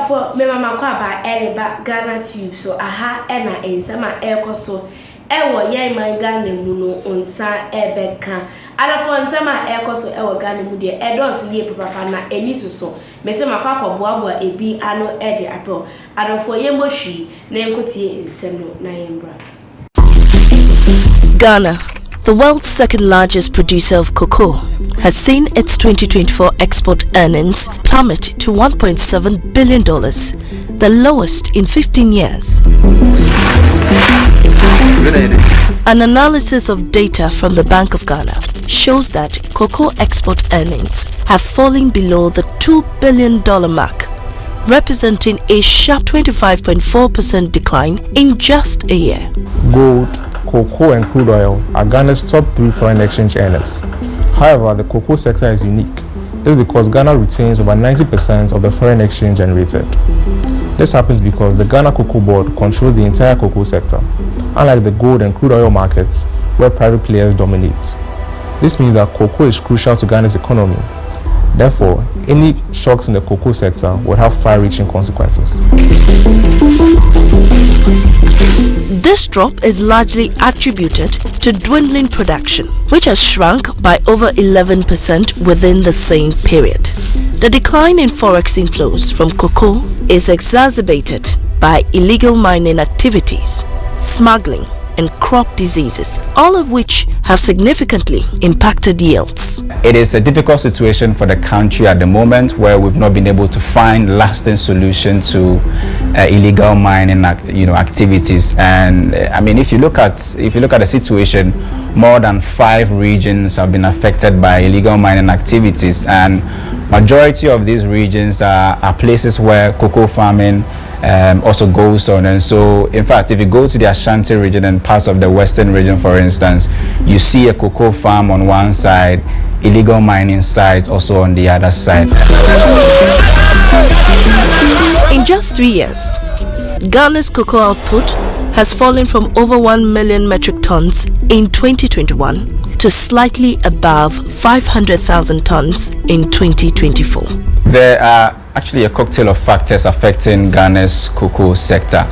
for me mama kwa ba eleba Ghanatube so aha ena ensama ekoso ewo ye man Ghana mu no onsa ebeka adafo nsama ekoso ewo Ghana mu de edoso ye papa na eni soso mese makwa koboaboa ebi ano ede apel adafo ye mohwi na enkotie ensem no na yembra. Ghana, the world's second largest producer of cocoa, has seen its 2024 export earnings plummet to $1.7 billion, the lowest in 15 years. An analysis of data from the Bank of Ghana shows that cocoa export earnings have fallen below the $2 billion mark, representing a sharp 25.4% decline in just a year. Gold, cocoa and crude oil are Ghana's top 3 foreign exchange earners. However, the cocoa sector is unique. This is because Ghana retains over 90% of the foreign exchange generated. This happens because the Ghana Cocoa Board controls the entire cocoa sector, unlike the gold and crude oil markets where private players dominate. This means that cocoa is crucial to Ghana's economy. Therefore, any shocks in the cocoa sector would have far-reaching consequences. This drop is largely attributed to dwindling production, which has shrunk by over 11% within the same period. The decline in forex inflows from cocoa is exacerbated by illegal mining activities, smuggling, and crop diseases, all of which have significantly impacted yields. It is a difficult situation for the country at the moment, where we've not been able to find lasting solution to illegal mining activities. And I mean, if you look at the situation, more than 5 regions have been affected by illegal mining activities, and majority of these regions are places where cocoa farming also goes on. And so, in fact, if you go to the Ashanti region and parts of the western region, for instance, you see a cocoa farm on one side, illegal mining sites also on the other side. In just 3 years, Ghana's cocoa output has fallen from over 1 million metric tons in 2021 to slightly above 500,000 tons in 2024. There are actually a cocktail of factors affecting Ghana's cocoa sector,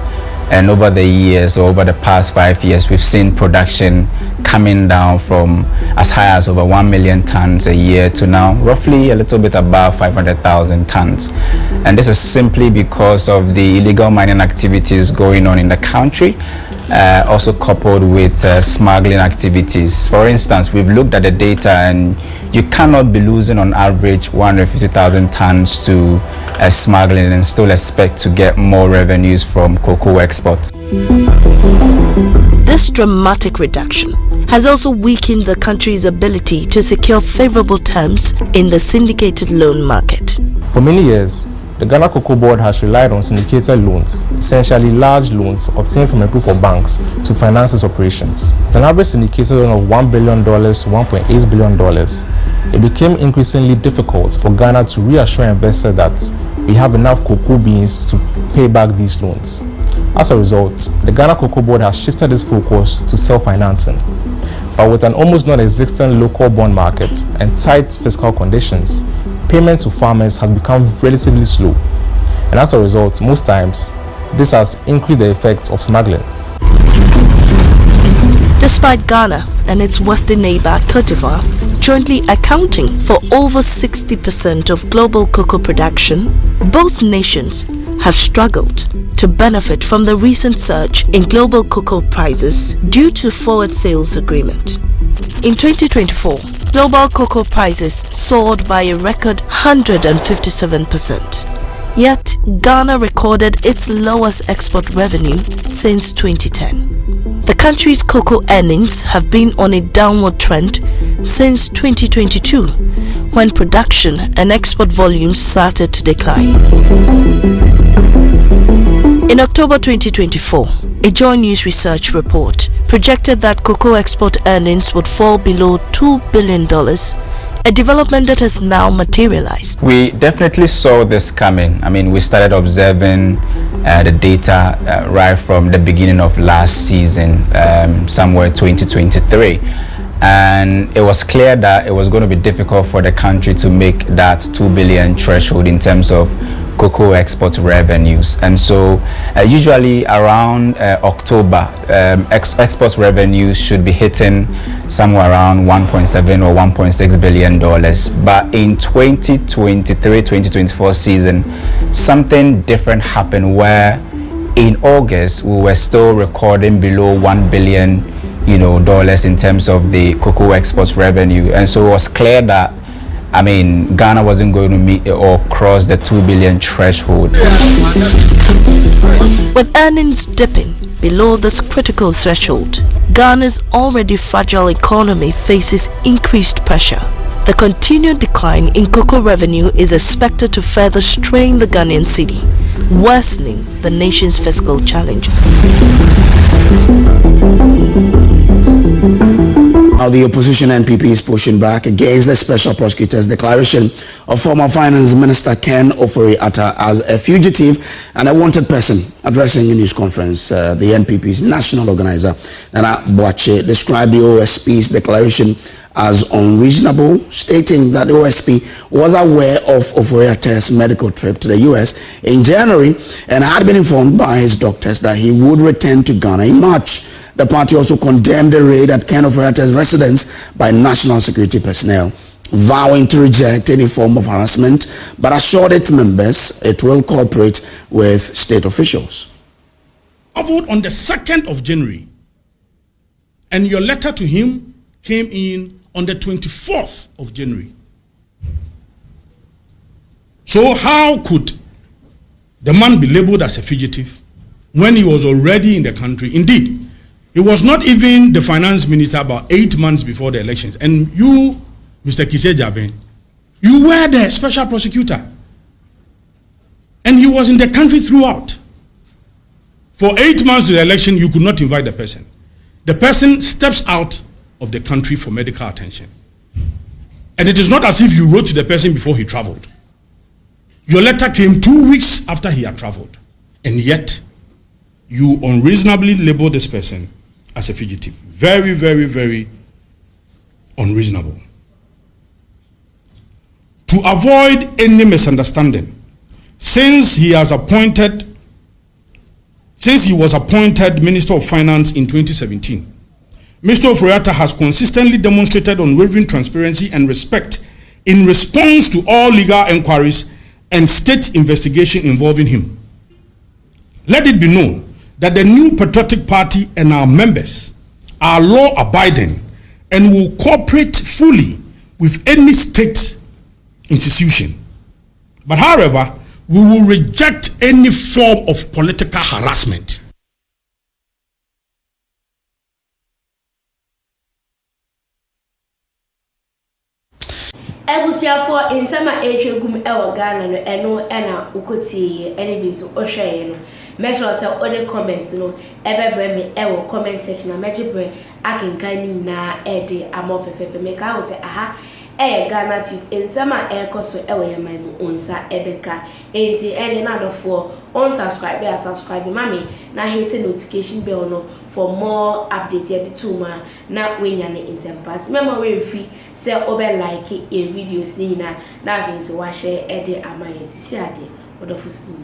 and over the years, or over the past 5 years, we've seen production coming down from as high as over 1 million tons a year to now roughly a little bit above 500,000 tons. And this is simply because of the illegal mining activities going on in the country, also coupled with smuggling activities. For instance, we've looked at the data, and you cannot be losing on average 150,000 tons to smuggling and still expect to get more revenues from cocoa exports. This dramatic reduction has also weakened the country's ability to secure favorable terms in the syndicated loan market. For many years, the Ghana Cocoa Board has relied on syndicated loans, essentially large loans obtained from a group of banks to finance its operations. With an average syndicated loan of $1 billion to $1.8 billion, it became increasingly difficult for Ghana to reassure investors that we have enough cocoa beans to pay back these loans. As a result, the Ghana Cocoa Board has shifted its focus to self-financing. But with an almost non-existent local bond market and tight fiscal conditions, payment to farmers has become relatively slow. And as a result, most times, this has increased the effects of smuggling. Despite Ghana and its western neighbor Côte d'Ivoire jointly accounting for over 60% of global cocoa production, both nations have struggled to benefit from the recent surge in global cocoa prices due to forward sales agreement. In 2024, global cocoa prices soared by a record 157%. Yet, Ghana recorded its lowest export revenue since 2010. The country's cocoa earnings have been on a downward trend since 2022, when production and export volumes started to decline. In October 2024, a Joy News research report projected that cocoa export earnings would fall below $2 billion, a development that has now materialized. We definitely saw this coming. I mean, we started observing the data right from the beginning of last season, somewhere 2023. And it was clear that it was going to be difficult for the country to make that 2 billion threshold in terms of cocoa export revenues. And so usually around October, export revenues should be hitting somewhere around 1.7 or 1.6 billion dollars. But in 2023-2024 season, something different happened where in August we were still recording below 1 billion dollars in terms of the cocoa export revenue. And so it was clear that Ghana wasn't going to meet or cross the 2 billion threshold. With earnings dipping below this critical threshold, Ghana's already fragile economy faces increased pressure. The continued decline in cocoa revenue is expected to further strain the Ghanaian cedi, worsening the nation's fiscal challenges. Now, the opposition NPP is pushing back against the special prosecutor's declaration of former Finance Minister Ken Ofori-Atta as a fugitive and a wanted person. Addressing a news conference, the NPP's national organizer, Nana Boache, described the OSP's declaration as unreasonable, stating that the OSP was aware of Ofori-Atta's medical trip to the US in January and had been informed by his doctors that he would return to Ghana in March. The party also condemned the raid at Ken Ofori-Atta's residence by national security personnel, vowing to reject any form of harassment, but assured its members it will cooperate with state officials. Traveled on the 2nd of January, and your letter to him came in on the 24th of January. So how could the man be labeled as a fugitive when he was already in the country? Indeed, he was not even the finance minister about 8 months before the elections. And you, Mr. Kise Jaben, you were the special prosecutor. And he was in the country throughout. For 8 months to the election, you could not invite the person. The person steps out of the country for medical attention. And it is not as if you wrote to the person before he traveled. Your letter came 2 weeks after he had traveled. And yet, you unreasonably labeled this person as a fugitive. Very, very, very unreasonable. To avoid any misunderstanding, since he was appointed Minister of Finance in 2017, Mr. Ofori-Atta has consistently demonstrated unwavering transparency and respect in response to all legal inquiries and state investigation involving him. Let it be known that the New Patriotic Party and our members are law-abiding and will cooperate fully with any state institution. But however, we will reject any form of political harassment. Ebusiafo insama etwegum ewo Ghana no eno ena ukoti ene bi so ohweye no make sure say all the comments no ebebre me ewo comment section na mejibre akenkan ni na ede amofefefe me ka wo say aha Ghanatube insama ekoso ewo yaman mu onsa ebeka enti ene na dofo unsubscribe or subscribe mami na hit notification bell no for more updates ya bituma na wenyane intempas memo we free say obe like e videos ni na na vinso wa share ede amaye sisi ade odofo sunu